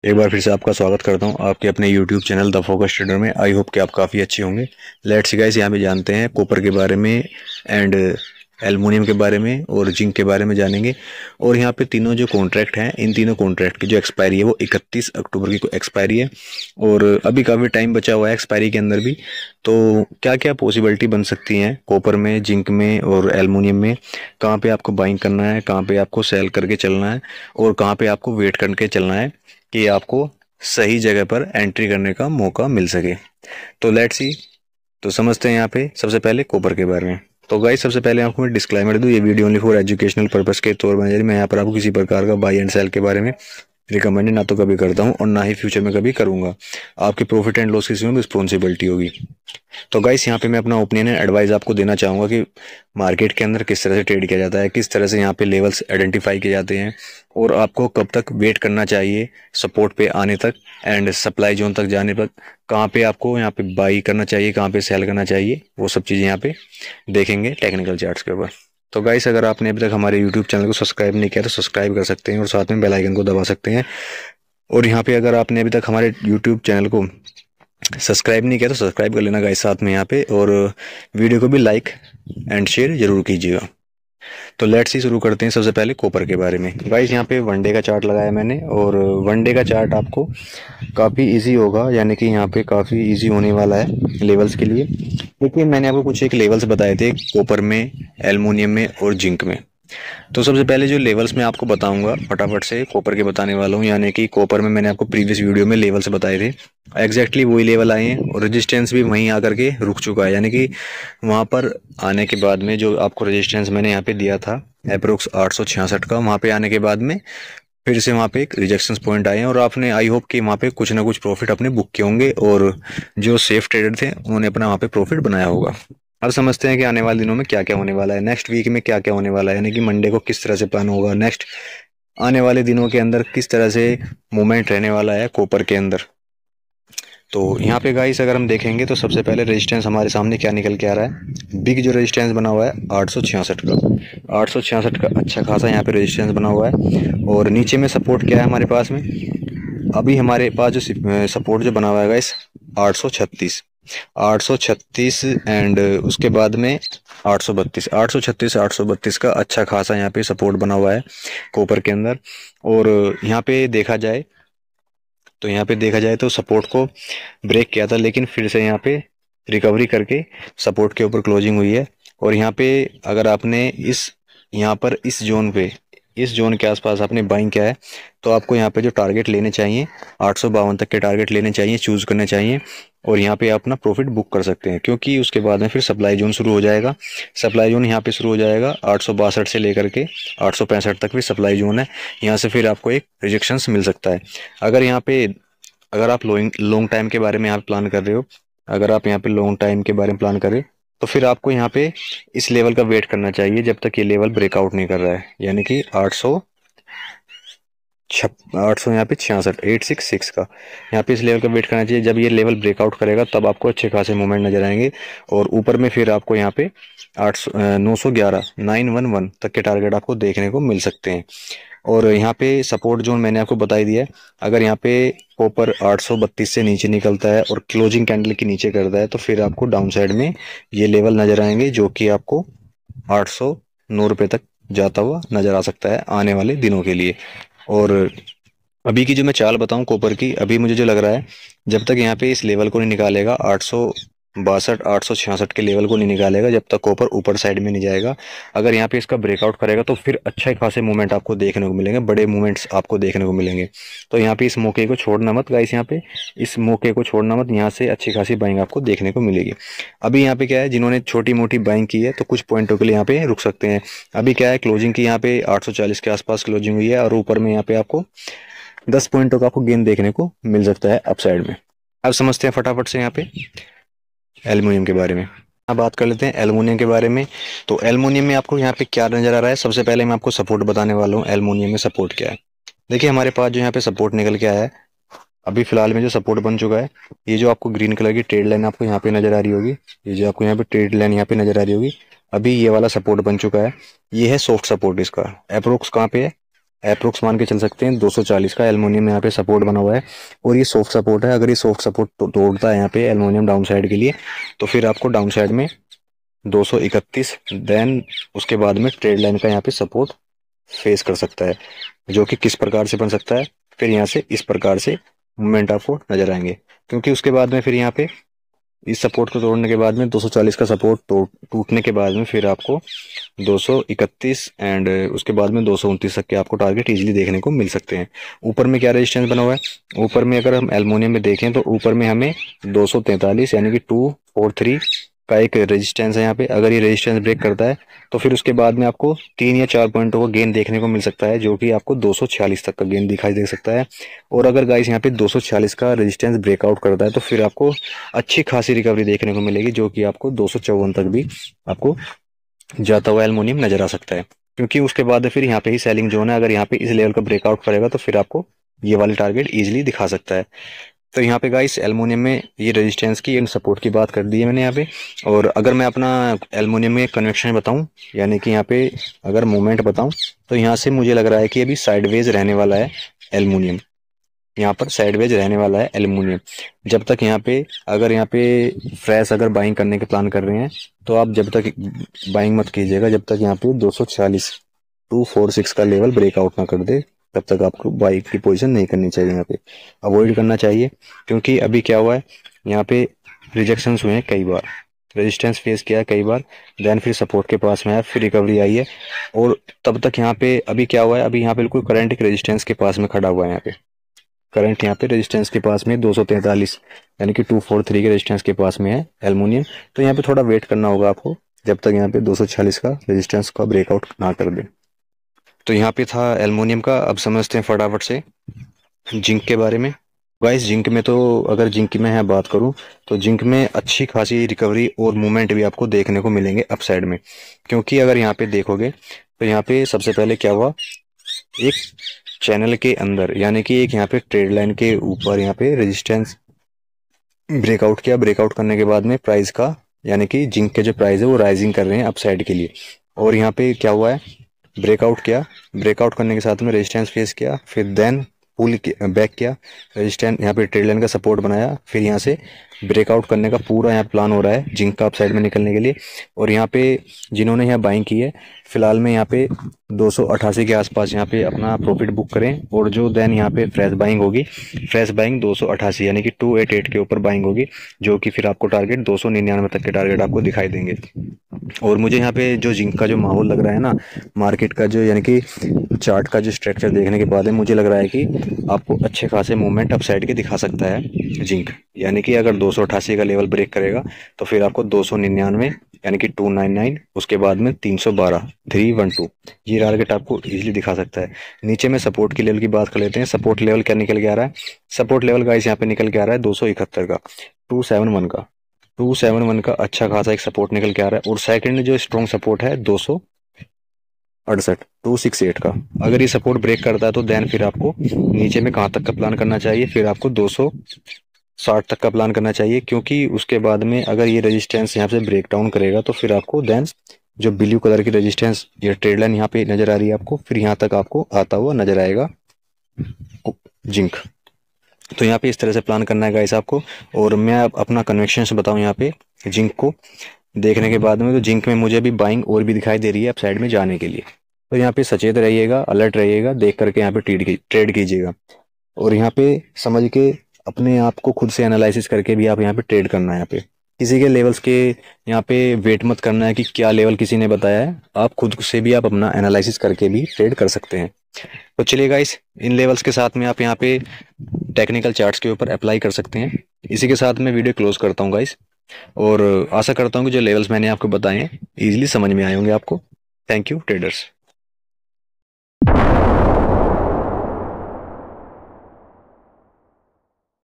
एक बार फिर से आपका स्वागत करता हूं आपके अपने YouTube channel the focus trader में। आई होप कि आप काफ़ी अच्छे होंगे। लेट्स गाइस, यहाँ पे जानते हैं कॉपर के बारे में एंड एल्युमिनियम के बारे में और जिंक के बारे में जानेंगे। और यहाँ पे तीनों जो कॉन्ट्रैक्ट हैं, इन तीनों कॉन्ट्रैक्ट की जो एक्सपायरी है वो 31 अक्टूबर की एक्सपायरी है और अभी काफ़ी टाइम बचा हुआ है एक्सपायरी के अंदर भी। तो क्या क्या पॉसिबिलिटी बन सकती हैं कॉपर में, जिंक में और एल्युमिनियम में, कहाँ पे आपको बाइंग करना है, कहाँ पे आपको सेल करके चलना है और कहाँ पे आपको वेट करके चलना है कि आपको सही जगह पर एंट्री करने का मौका मिल सके। तो लेट्स सी। तो समझते हैं यहाँ पे सबसे पहले कॉपर के बारे में। तो गाइस, सबसे पहले आपको मैं डिस्क्लेमर दूं, ये video only for educational purpose के तौर पर मैं यहाँ पर आपको किसी प्रकार का बाई एंड सेल के बारे में रिकमेंड ना तो कभी करता हूँ और ना ही फ्यूचर में कभी करूंगा। आपके प्रॉफिट एंड लॉस की इसमें रिस्पॉन्सिबिलिटी होगी। तो गाइस, यहाँ पे मैं अपना ओपिनियन एंड एडवाइस आपको देना चाहूँगा कि मार्केट के अंदर किस तरह से ट्रेड किया जाता है, किस तरह से यहाँ पे लेवल्स आइडेंटिफाई किए जाते हैं और आपको कब तक वेट करना चाहिए सपोर्ट पे आने तक एंड सप्लाई जोन तक जाने पर, कहाँ पे आपको यहाँ पे बाई करना चाहिए, कहाँ पे सेल करना चाहिए, वो सब चीज़ें यहाँ पे देखेंगे टेक्निकल चार्ट्स के ऊपर। तो गाइस, अगर आपने अभी तक हमारे यूट्यूब चैनल को सब्सक्राइब नहीं किया तो सब्सक्राइब कर सकते हैं और साथ में बेल आइकन को दबा सकते हैं। और यहाँ पे अगर आपने अभी तक हमारे यूट्यूब चैनल को सब्सक्राइब नहीं किया तो सब्सक्राइब कर लेना गाइस साथ में यहाँ पे, और वीडियो को भी लाइक एंड शेयर जरूर कीजिएगा। तो लेट्स ही शुरू करते हैं सबसे पहले कॉपर के बारे में। गाइस, यहाँ पे वनडे का चार्ट लगाया मैंने और वनडे का चार्ट आपको काफ़ी इजी होगा, यानी कि यहाँ पे काफ़ी इजी होने वाला है लेवल्स के लिए। देखिए, मैंने आपको कुछ एक लेवल्स बताए थे कॉपर में, एल्युमिनियम में और जिंक में। तो सबसे पहले जो लेवल्स मैं आपको बताऊंगा फटाफट से कॉपर के बताने वाला हूँ, यानी कि कॉपर में मैंने आपको प्रीवियस वीडियो में लेवल्स बताए थे, एग्जैक्टली वही लेवल आए हैं और रेजिस्टेंस भी वहीं आकर के रुक चुका है। यानी कि वहाँ पर आने के बाद में जो आपको रेजिस्टेंस मैंने यहाँ पे दिया था अप्रोक्स 866 का, वहाँ पे आने के बाद में फिर से वहाँ पे एक रिजेक्शन पॉइंट आए हैं और आपने आई होप कि वहाँ पे कुछ ना कुछ प्रॉफिट अपने बुक किए होंगे और जो सेफ ट्रेडर थे उन्होंने अपना वहाँ पे प्रॉफिट बनाया होगा। अब समझते हैं कि आने वाले दिनों में क्या क्या होने वाला है, नेक्स्ट वीक में क्या क्या होने वाला है, यानी कि मंडे को किस तरह से प्लान होगा, नेक्स्ट आने वाले दिनों के अंदर किस तरह से मूवमेंट रहने वाला है कॉपर के अंदर। तो यहाँ पे गाइस, अगर हम देखेंगे तो सबसे पहले रेजिस्टेंस हमारे सामने क्या निकल के आ रहा है, बिग जो रेजिस्टेंस बना हुआ है 866 का, 866 का अच्छा खासा यहाँ पे रेजिस्टेंस बना हुआ है। और नीचे में सपोर्ट क्या है हमारे पास में, अभी हमारे पास जो सपोर्ट जो बना हुआ है गाइस 836, 836 एंड उसके बाद में 832, 836 832 का अच्छा खासा यहाँ पे सपोर्ट बना हुआ है कॉपर के अंदर। और यहाँ पे देखा जाए तो सपोर्ट को ब्रेक किया था, लेकिन फिर से यहाँ पे रिकवरी करके सपोर्ट के ऊपर क्लोजिंग हुई है। और यहाँ पे अगर आपने यहाँ पर इस जोन के आसपास आपने बाइंग किया है तो आपको यहाँ पे जो टारगेट लेने चाहिए 852 तक के टारगेट लेने चाहिए, चूज करने चाहिए और यहाँ पे आप अपना प्रॉफिट बुक कर सकते हैं, क्योंकि उसके बाद में फिर सप्लाई जोन शुरू हो जाएगा। सप्लाई जोन यहाँ पे शुरू हो जाएगा 862 से लेकर के 865 तक भी सप्लाई जोन है। यहाँ से फिर आपको एक रिजेक्शंस मिल सकता है। अगर आप लॉन्ग टाइम के बारे में यहाँ प्लान कर रहे हो, अगर आप यहाँ पे लॉन्ग टाइम के बारे में प्लान कर रहे हो तो फिर आपको यहाँ पे इस लेवल का वेट करना चाहिए जब तक ये लेवल ब्रेकआउट नहीं कर रहा है, यानी कि 800 यहाँ पे 66 866 का यहाँ पे इस लेवल का वेट करना चाहिए। जब ये लेवल ब्रेकआउट करेगा तब आपको अच्छे खासे मूवमेंट नजर आएंगे और ऊपर में फिर आपको यहाँ पे 911 तक के टारगेट आपको देखने को मिल सकते हैं। और यहाँ पे सपोर्ट जोन मैंने आपको बता ही दिया है। अगर यहाँ पे कॉपर 832 से नीचे निकलता है और क्लोजिंग कैंडल के नीचे करता है तो फिर आपको डाउन साइड में ये लेवल नजर आएंगे, जो कि आपको 809 रुपये तक जाता हुआ नजर आ सकता है आने वाले दिनों के लिए। और अभी की जो मैं चाल बताऊं कॉपर की, अभी मुझे जो लग रहा है जब तक यहाँ पे इस लेवल को नहीं निकालेगा 862 866 के लेवल को नहीं निकालेगा, जब तक कॉपर ऊपर साइड में नहीं जाएगा। अगर यहाँ पे इसका ब्रेकआउट करेगा तो फिर अच्छा खासे मूवमेंट आपको देखने को मिलेंगे, बड़े मूवमेंट्स आपको देखने को मिलेंगे। तो यहाँ पे इस मौके को छोड़ना मत गाइस, यहाँ पे इस मौके को छोड़ना मत, यहाँ से अच्छी खासी बाइंग आपको देखने को मिलेगी। अभी यहाँ पे क्या है, जिन्होंने छोटी मोटी बाइंग की है तो कुछ पॉइंटों के लिए यहाँ पे रुक सकते हैं। अभी क्या है, क्लोजिंग की यहाँ पे 840 के आसपास क्लोजिंग हुई है और ऊपर में यहाँ पे आपको 10 पॉइंटों का आपको गेन देखने को मिल सकता है अपसाइड में। अब समझते हैं फटाफट से यहाँ पे एल्युमिनियम के बारे में। अब बात कर लेते हैं एल्युमिनियम के बारे में। तो एल्युमिनियम में आपको यहाँ पे क्या नजर आ रहा है, सबसे पहले मैं आपको सपोर्ट बताने वाला हूँ एल्युमिनियम में सपोर्ट क्या है। देखिए, हमारे पास जो यहाँ पे सपोर्ट निकल के आया है, अभी फिलहाल में जो सपोर्ट बन चुका है, ये जो आपको ग्रीन कलर की ट्रेड लाइन आपको यहाँ पे नजर आ रही होगी, ये जो आपको यहाँ पे ट्रेड लाइन यहाँ पे नजर आ रही होगी, अभी ये वाला सपोर्ट बन चुका है। ये है सॉफ्ट सपोर्ट, इसका अप्रोक्स कहाँ पे है अप्रोक्स मान के चल सकते हैं 240 का एल्युमिनियम यहाँ पे सपोर्ट बना हुआ है। और ये सॉफ्ट सपोर्ट है, अगर ये सॉफ्ट सपोर्ट तोड़ता है यहाँ पे एल्युमिनियम डाउन साइड के लिए, तो फिर आपको डाउन साइड में 231 देन उसके बाद में ट्रेड लाइन का यहाँ पे सपोर्ट फेस कर सकता है, जो कि किस प्रकार से बन सकता है, फिर यहाँ से इस प्रकार से मूवमेंट आपको नजर आएंगे। क्योंकि उसके बाद में फिर यहाँ पे इस सपोर्ट को तोड़ने के बाद में 240 का सपोर्ट टूटने के बाद में फिर आपको 231 एंड उसके बाद में 229 तक के आपको टारगेट इजीली देखने को मिल सकते हैं। ऊपर में क्या रेजिस्टेंस बना हुआ है, ऊपर में अगर हम एल्युमिनियम में देखें तो ऊपर में हमें 243 यानी कि 243 का एक रेजिस्टेंस है यहाँ पे। अगर ये रेजिस्टेंस ब्रेक करता है तो फिर उसके बाद में आपको 3 या 4 पॉइंटों का गेन देखने को मिल सकता है, जो कि आपको 246 तक का गेन दिखाई दे सकता है। और अगर गाइस यहाँ पे 246 का रेजिस्टेंस ब्रेकआउट करता है तो फिर आपको अच्छी खासी रिकवरी देखने को मिलेगी, जो कि आपको 254 तक भी आपको जाता हुआ एल्युमिनियम नजर आ सकता है। क्योंकि उसके बाद फिर यहाँ पे ही सेलिंग जोन है, अगर यहाँ पे इस लेवल का ब्रेकआउट करेगा तो फिर आपको ये वाले टारगेट इजीली दिखा सकता है। तो यहाँ पे गाइस एल्युमिनियम में ये रेजिस्टेंस की एंड सपोर्ट की बात कर दी है मैंने यहाँ पे। और अगर मैं अपना एल्युमिनियम में कन्वेक्शन बताऊं, यानी कि यहाँ पे अगर मूवमेंट बताऊं, तो यहाँ से मुझे लग रहा है कि अभी साइडवेज रहने वाला है एल्युमिनियम। यहाँ पर साइडवेज रहने वाला है एल्युमिनियम। जब तक यहाँ पे अगर यहाँ पे फ्रेश अगर बाइंग करने के प्लान कर रहे हैं तो आप जब तक बाइंग मत कीजिएगा जब तक यहाँ पे 240 246 का लेवल ब्रेकआउट ना कर दे, तब तक आपको बाई की पोजीशन नहीं करनी चाहिए, यहाँ पे अवॉइड करना चाहिए। क्योंकि अभी क्या हुआ है, यहाँ पे रिजेक्शंस हुए हैं कई बार, रेजिस्टेंस फेस किया है कई बार, देन फिर सपोर्ट के पास में आया, फिर रिकवरी आई है। और तब तक यहाँ पे अभी क्या हुआ है, अभी यहाँ पे बिल्कुल करंट एक रेजिस्टेंस के पास में खड़ा हुआ है। यहाँ पे करंट यहाँ पे रेजिस्टेंस के पास में 243 यानी कि 243 के रेजिस्टेंस के पास में है एल्युमिनियम। तो यहाँ पे थोड़ा वेट करना होगा आपको जब तक यहाँ पे 246 का रेजिस्टेंस का ब्रेकआउट ना कर दे। तो यहाँ पे था एल्युमिनियम का। अब समझते हैं फटाफट से जिंक के बारे में। गाइस जिंक में तो अगर जिंक की मैं यहाँ बात करूँ तो जिंक में अच्छी खासी रिकवरी और मूवमेंट भी आपको देखने को मिलेंगे अप साइड में। क्योंकि अगर यहाँ पे देखोगे तो यहाँ पे सबसे पहले क्या हुआ, एक चैनल के अंदर यानी कि एक यहाँ पे ट्रेड लाइन के ऊपर यहाँ पे रेजिस्टेंस ब्रेकआउट किया। ब्रेकआउट करने के बाद में प्राइस का यानी कि जिंक के जो प्राइस है वो राइजिंग कर रहे हैं अप साइड के लिए। और यहाँ पे क्या हुआ है, ब्रेकआउट किया, ब्रेकआउट करने के साथ में रेजिस्टेंस फेस किया, फिर देन पुल बैक किया, रेजिस्टेंस यहाँ पे ट्रेड लाइन का सपोर्ट बनाया, फिर यहाँ से ब्रेकआउट करने का पूरा यहाँ प्लान हो रहा है जिंक का अप साइड में निकलने के लिए। और यहाँ पे जिन्होंने यहाँ बाइंग की है फिलहाल में यहाँ पे 288 के आसपास यहाँ पे अपना प्रॉफिट बुक करें। और जो देन यहाँ पे फ्रेश बाइंग होगी, फ्रेश बाइंग 288 यानी कि 288 के ऊपर बाइंग होगी, जो कि फिर आपको टारगेट 299 तक के टारगेट आपको दिखाई देंगे। और मुझे यहाँ पे जो जिंक का जो माहौल लग रहा है ना, मार्केट का जो यानी कि चार्ट का जो स्ट्रक्चर देखने के बाद में मुझे लग रहा है कि आपको अच्छे खासे मूवमेंट अप साइड के दिखा सकता है जिंक। यानी कि अगर 288 का लेवल ब्रेक करेगा तो फिर आपको 299 यानी कि 299, उसके बाद में 312 312 ये टारगेट आपको इजीली दिखा सकता है। नीचे में सपोर्ट की लेवल की बात कर लेते हैं। सपोर्ट लेवल क्या निकल के आ रहा है, सपोर्ट लेवल गाइस यहाँ पे निकल के आ रहा है 271 का, 271 का अच्छा खासा एक सपोर्ट निकल के आ रहा है। और सेकंड जो स्ट्रॉन्ग सपोर्ट है 268 268 का। अगर ये सपोर्ट ब्रेक करता है तो देन फिर आपको नीचे में कहाँ तक का प्लान करना चाहिए, फिर आपको 260 तक का प्लान करना चाहिए। क्योंकि उसके बाद में अगर ये रेजिस्टेंस यहाँ से ब्रेक डाउन करेगा तो फिर आपको देन जो ब्लू कलर की रेजिस्टेंस ये ट्रेड लाइन यहाँ पे नजर आ रही है आपको, फिर यहाँ तक आपको आता हुआ नजर आएगा जिंक। तो यहाँ पे इस तरह से प्लान करना है गाइस आपको। और मैं अपना कन्वेक्शन से बताऊँ यहाँ पे जिंक को देखने के बाद में, तो जिंक में मुझे भी बाइंग और भी दिखाई दे रही है अप साइड में जाने के लिए। तो यहाँ पे सचेत रहिएगा, अलर्ट रहिएगा, देख करके यहाँ पे ट्रेड कीजिएगा। और यहाँ पे समझ के अपने आप को खुद से एनालिसिस करके भी आप यहाँ पे ट्रेड करना है। यहाँ पे किसी के लेवल्स के यहाँ पे वेट मत करना है कि क्या लेवल किसी ने बताया है, आप खुद से भी आप अपना एनालिसिस करके भी ट्रेड कर सकते हैं। तो चलिए गाइस इन लेवल्स के साथ में आप यहाँ पे टेक्निकल चार्ट्स के ऊपर अप्लाई कर सकते हैं। इसी के साथ मैं वीडियो क्लोज करता हूँ गाइस, और आशा करता हूँ कि जो लेवल्स मैंने आपको बताए हैं इजीली समझ में आए होंगे आपको। Thank you traders.